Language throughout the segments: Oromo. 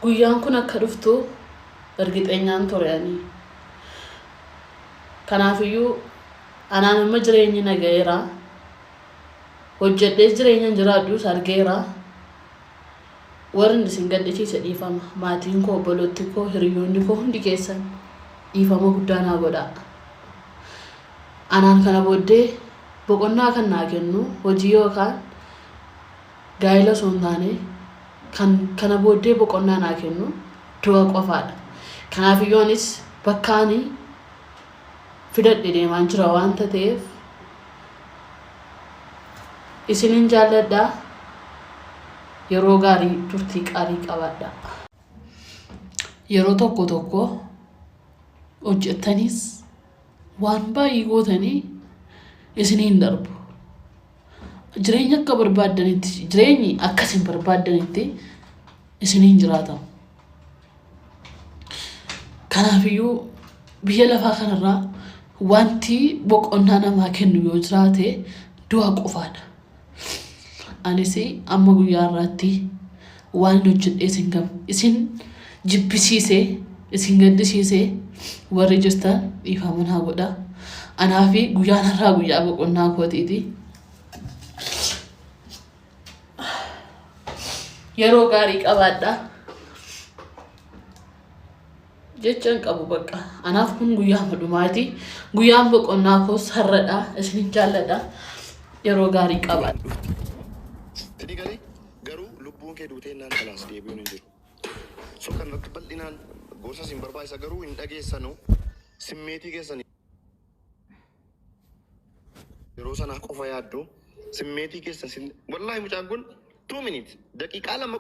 guyyaan kun akka dhuftu ergixeenyaan ture ani. Kanaafiyyuu anaan amma jireenyi nagayeera. Hojjedhees jireenyaan jiraadhus argeera. Warri isin gadhiisiise dhiifama. Maatiin koo, obboloonni koo, hiriyoonni koo hundi keessan dhiifama guddaa naa godhaa. Anaan kana booddee boqonnaa kan naa kennu hojii yookaan gaa'ela osoo hin taane kana booddee boqonnaa naa kennu du'a qofaadha. Kanaafiyyuu anis bakka ani fidadhe deemaan jira waanta ta'eef isinin jaalladhaa. Yeroo gaarii turtii qaarii qabaadhaa. Yeroo tokko hojjettanis waan baay'ee gootanii isiniin darbu. Jireenya akka barbaaddanitti, jireenyi akkasiin barbaaddanitti isiniin jiraatamu. Kanaafiyyuu biyya lafaa kanarraa wanti boqonnaa namaa kennu yoo jiraate du'a qofaadha. Anis amma guyyaa irraatti waan hojjedhee isin jibbisiisee, isin gaddisiisee warri jirtan dhiifama naa godhaa. Anaa fi guyyaan har'aa guyyaa boqonnaa kootiiti. Yeroo gaarii qabaadhaa. Jechaan qabu bakka. Anaaf kun guyyaa dhumaati. Guyyaan boqonnaa koos har'adha. Isinin jaalladha. Yeroo gaarii qabaadhaa. Garuu lubbuun kee duutee naan kalaas deebi'uun hin jiru. So kan irratti bal'inaan gorsa sin barbaachisa garuu hin dhageessanu simmeetii keessan yeroo sana qofa yaaddu simmeetii keessan wallahi mucaan kun 2 minutes daqiiqaa lama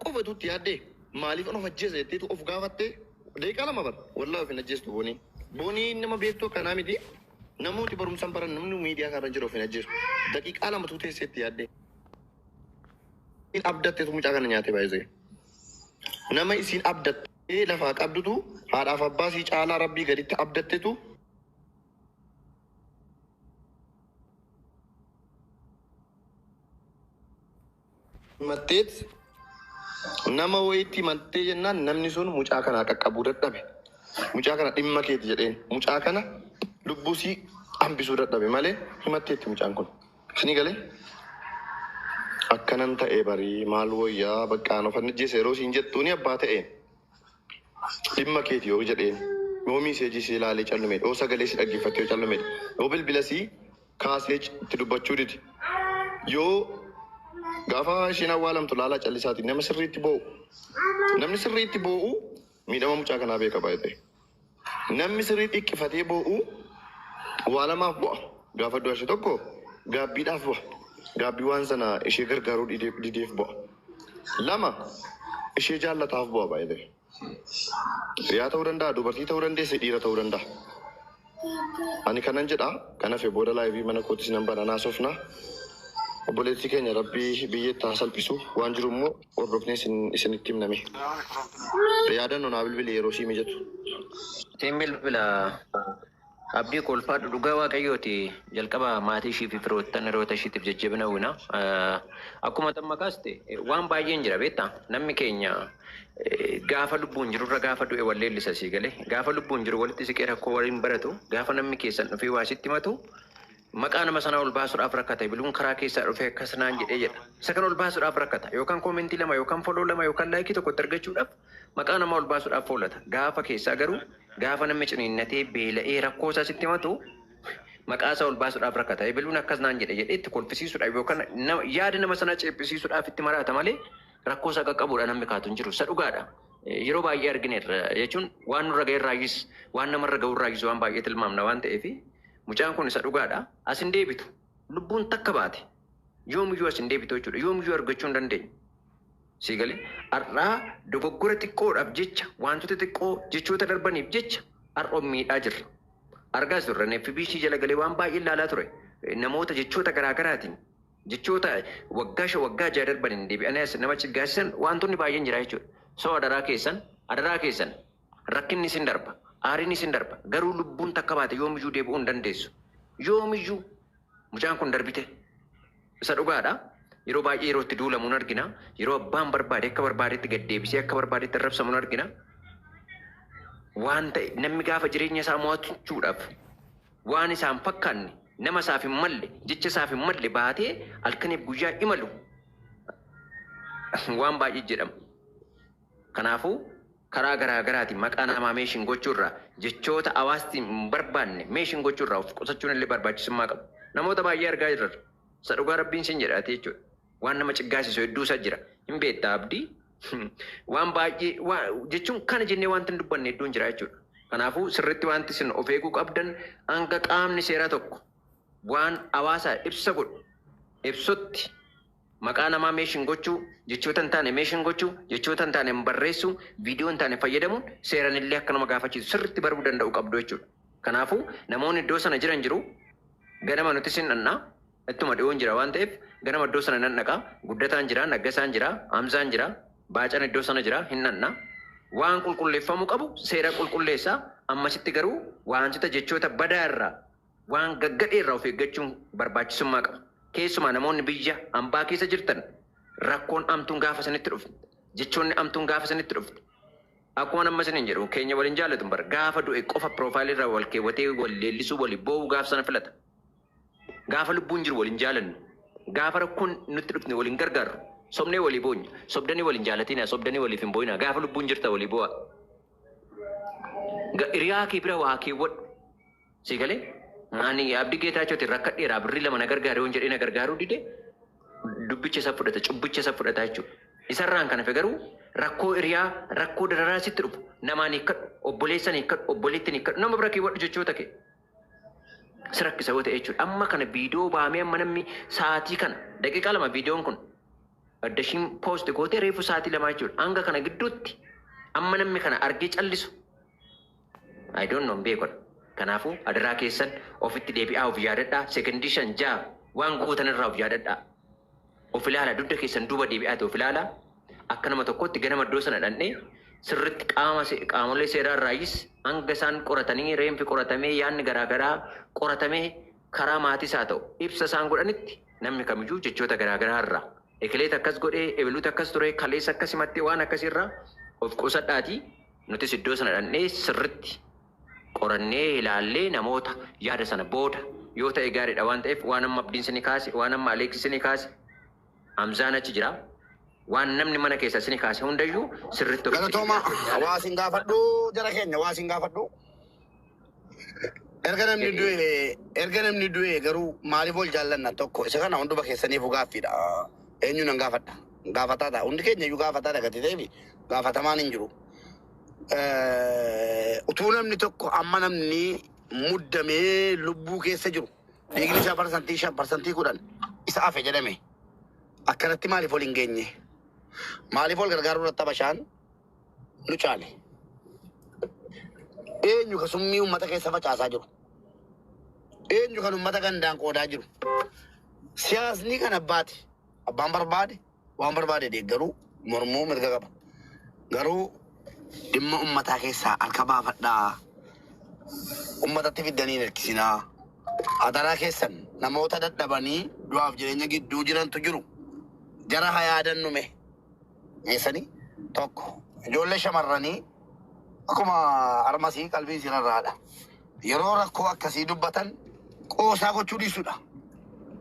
qofa tuutti yaaddee maaliif of ajjeesa jetteetu of gaafattee daqiiqaa lama bar wallahi of hin ajjeestu boonii nama beektuu kanaa miti namooti barumsaan baran namni miidiyaa kanarra jiru of hin ajjeesu daqiiqaa lama tuutee seetti yaaddee abdatteetu mucaa kana nyaatee baay'isee nama isin abdattee lafaa qabdutu haadhaaf abbaa sii caalaa rabbii gaditti abdatteetu matteet nama wayitti mattee jennaan namni sun mucaa kana qaqqabuu dadhabe mucaa kana dhimma keeti jedheen mucaa kana lubbusii hambisuu dadhabe malee himatteetti mucaan kun isinii galee akkanan ta'e barii maal wayyaa baqqaan of ajjeese yeroo siin jettuuni abbaa ta'e dhimma keeti yoo jedheen yoo miiseejii si ilaalee callume yoo sagalee si dhaggeeffattee yoo callume yoo bilbila si kaasee itti dubbachuu didi yoo gaafa ishiin awwaalamtu laalaa callisaati nama sirriitti boo'u namni sirriitti boo'u miidhama mucaa kanaa beeka baay'ee namni sirriitti xiqqifatee boo'u awwaalamaaf bu'a gaafa du'a ishee tokko gaabbiidhaaf bu'a gaabbii waan sana ishee gargaaruu dideef bu'a lama ishee jaallataaf bu'a baay'ee riyaa ta'uu danda'a dubartii ta'uu dandeesse dhiira ta'uu danda'a ani kanan jedha kana fe booda laayivii mana kootis nan bananaa sofna obboleettii keenya rabbii biyyattaa salphisu waan jiru immoo hordofnee isinitti himname yaadannoo naa bilbili yeroo ishii mijatu siin bilbila abdii kolfaadhu dhugaa waaqayyooti jalqaba maatii ishii fi firoottan hiriyoota ishiitiif jajjabina hawwina akkuma tamma kaaste waan baay'een jira beektaa namni keenya gaafa lubbuun jirurra gaafa du'e wal leellisa sii galee gaafa lubbuun jiru walitti siqee rakkoo waliin baratu gaafa namni keessan dhufee waa sitti himatu maqaa nama sanaa ol baasuudhaaf rakkata biluun karaa keessaa dhufee akkasinaan jedhee jedha isa kana ol baasuudhaaf rakkata yookaan koomentii lama yookaan foloo lama yookaan laayikii tokkotti argachuudhaaf maqaa nama ol baasuudhaaf oolata gaafa keessaa garuu gaafa namni ciniinnatee beela'ee rakkoo isaa sitti himatu maqaa isaa ol baasuudhaaf rakkata biluun akkasinaan jedhee itti kolfisiisuudhaaf yookaan yaada nama sanaa ceephisiisuudhaaf itti maraata malee rakkoo isaa qaqqabuudha namni kaatu hin jiru isa dhugaadha yeroo baay'ee argineerra jechuun waan nurra ga'eerraayis waan namarra ga'uurraayis waan baay'ee tilmaamna waan ta'eef mucaan kun isa dhugaadha asin deebitu lubbuun takka baate yoomiyyuu asin deebitu jechuudha yoomiyyuu argachuu hin dandeenye sii galee har'aa dogoggora xiqqoodhaaf jecha wantoota xiqqoo jechoota darbaniif jecha har'oon miidhaa jirra argaas turre FBC jala galee waan baay'ee ilaalaa ture namoota jechoota garaagaraatiin jechoota waggaa jaha darbaniin deebi'anii as nama ciggaasisan wantoonni baay'een jira jechuudha soo adaraa keessan rakkinni isin darba aariin isin darba garuu lubbuun takka baate yoomiyyuu deebi'uu hin dandeessu yoomiyyuu mucaan kun darbite isa dhugaadha yeroo baay'ee yeroo itti duulamuun argina. Yeroo abbaan barbaade akka barbaadetti gad deebisee akka barbaadetti arrabsamuun argina. Waan ta'e namni gaafa jireenya isaa mo'achuudhaaf waan isaan fakkaanne nama isaaf hin malle jecha isaaf hin malle baatee halkaniif guyyaa imalu waan baay'ee jedhama. Kanaafuu karaa garaa garaatiin maqaa namaa meeshin gochuurraa jechoota hawaasti hin barbaanne meeshin gochuurraa of qusachuun illee barbaachisummaa qabu. Namoota baay'ee argaa jirra. Isa dhugaa rabbiin sin jedhaate jechuudha. Waan nama ciggaasisu hedduu isa jira. Hin beektaa abdii. Waan baay'ee jechuun kana jennee wanti hin dubbanne hedduun jira jechuudha. Kanaafuu sirriitti wanti isin of eeguu qabdan hanga qaamni seeraa tokko waan hawaasaa ibsa godhu ibsutti maqaa namaa meeshin gochuu jechoota hin taane meeshin gochuu jechoota hin taane barreessuu viidiyoo hin taane fayyadamuun seeran illee akka nama gaafachiisu sirriitti baruu danda'u qabdu jechuudha. Kanaafuu namoonni iddoo sana jiran jiru ganama nuti sin dhannaa ittuma dhiyoon jira waan ta'eef ganama iddoo sana nan dhaqaa guddataan jira naggasaan jira hamzaan jira baacaan iddoo sana jira hin dhannaa waan qulqulleeffamuu qabu seera qulqulleessaa ammasitti garuu wantoota jechoota badaa irraa waan gaggadhee irraa of eeggachuun barbaachisummaa qaba. Keessumaa namoonni biyya hambaa keessa jirtan rakkoon amtuun gaafa sanitti dhufte jechoonni amtuun gaafa sanitti dhufte akkuma nama saniin jedhu keenya waliin jaallatu bara gaafa du'e qofa piroofaayilii irraa wal keewwatee wal leellisuu walii boo'uu gaafa sana filata. Gaafa lubbuun jiru waliin jaalannu gaafa rakkoon nutti dhufne waliin gargaarru sobnee walii boonya sobdanii waliin jaalatina sobdanii waliif hin booyina gaafa lubbuun jirta walii boo'a. Hiriyaa kee bira waa keewwadhu si galee ani abdii geetaachooti rakkadheeraa birrii lama na gargaaree waan jedhee na gargaaruu dide dubbicha isa fudhata cubbicha isa fudhata jechuudha. Isarraan kana garuu rakkoo hiriyaa rakkoo dararaa sitti dhufu namaan hiikkadhu obboleessan hiikkadhu obboleettiin hiikkadhu nama bira keewwadhu jechoota kee. Sirakkisa yoo ta'e jechuudha. Amma kana viidiyoo baamee amma namni sa'aatii kana daqiiqaa lama viidiyoon kun addashiin poost gootee reefu sa'aatii lama jechuudha. Hanga kana gidduutti amma namni kana argee callisu. I don't know beekodha. Kanaafuu adaraa keessan ofitti deebi'aa of yaadadhaa sekondii 5 6 waan gootan irraa of yaadadhaa. Of ilaala dugda keessan duuba deebi'aate of ilaala akka nama tokkotti ganama iddoo sana dhannee sirriitti qaamolee seeraa irraayis hanga isaan qoratanii reenfi qoratamee yaanni garaagaraa qoratamee karaa maatiis haa ta'u ibsa isaan godhanitti namni kamiyyuu jechoota garaagaraa irraa ekileet akkas godhee ebiluut akkas ture kaleessa akkas himattee waan akkasirraa of qusadhaatii nutis iddoo sana dhannee sirriitti qorannee ilaallee namoota yaada sana booda yoo ta'e gaariidha waan ta'eef waan amma abdiin sini kaase waan amma aleeksi sini kaase Hamzaan achi jira waan namni mana keessa sini kaase hundayyuu sirriitti galatooma hawaasin gaafadhu jara keenya hawaasin gaafadhu erga namni du'e garuu maaliif ol jaallanna tokko isa kana hunduma keessaniif gaaffiidha eenyu nan gaafadha gaafataadha hundi keenya iyyuu gaafataadha gati ta'eef gaafatamaan hin jiru utuu namni tokko amma namni muddamee lubbuu keessa jiru dhiigni isaa parsantii 10 isa hafe jedhame akkanatti maaliif ol hin geenye maaliif ol gargaaruu irratti bashaan nu caale eenyu ka summii ummata keessa facaasaa jiru eenyu kan ummata gandaan qoodaa jiru siyaasni kan abbaan barbaade waan barbaade deeggaruu mormuu mirga qaba garuu dhimma ummataa keessaa harka baafadhaa ummatatti fiddanii hirkisinaa adaraa keessan namoota dadhabanii du'aaf jireenya gidduu jirantu jiru jara haa yaadannume meessanii tokko ijoollee shamarranii akkuma armasii qalbii sirarraadha yeroo rakkoo akkasii dubbatan qoosaa gochuu dhiisudha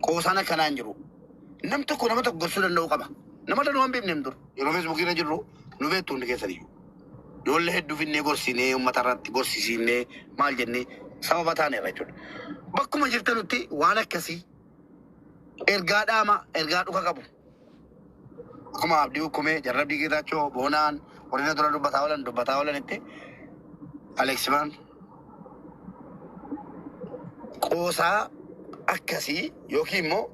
qoosaan akkanaan jiru nam tokko nama tokko gorsuu danda'u qaba nama danuu hin beekne dur yeroo feesbuukii irra jirru nu beektu hundi keessaniyyuu ijoollee hedduu finnee gorsinee uummata irratti gorsisiinee maal jennee sababa taaneerra jechuudha. Bakkuma jirtanutti waan akkasii ergaa dhaama ergaa dhuka qabu. Akkuma abdii hukumee jarrabdii geetaachoo boonaan warreen dura dubbataa oolan itti Aleksimaan qoosaa akkasii yookiin immoo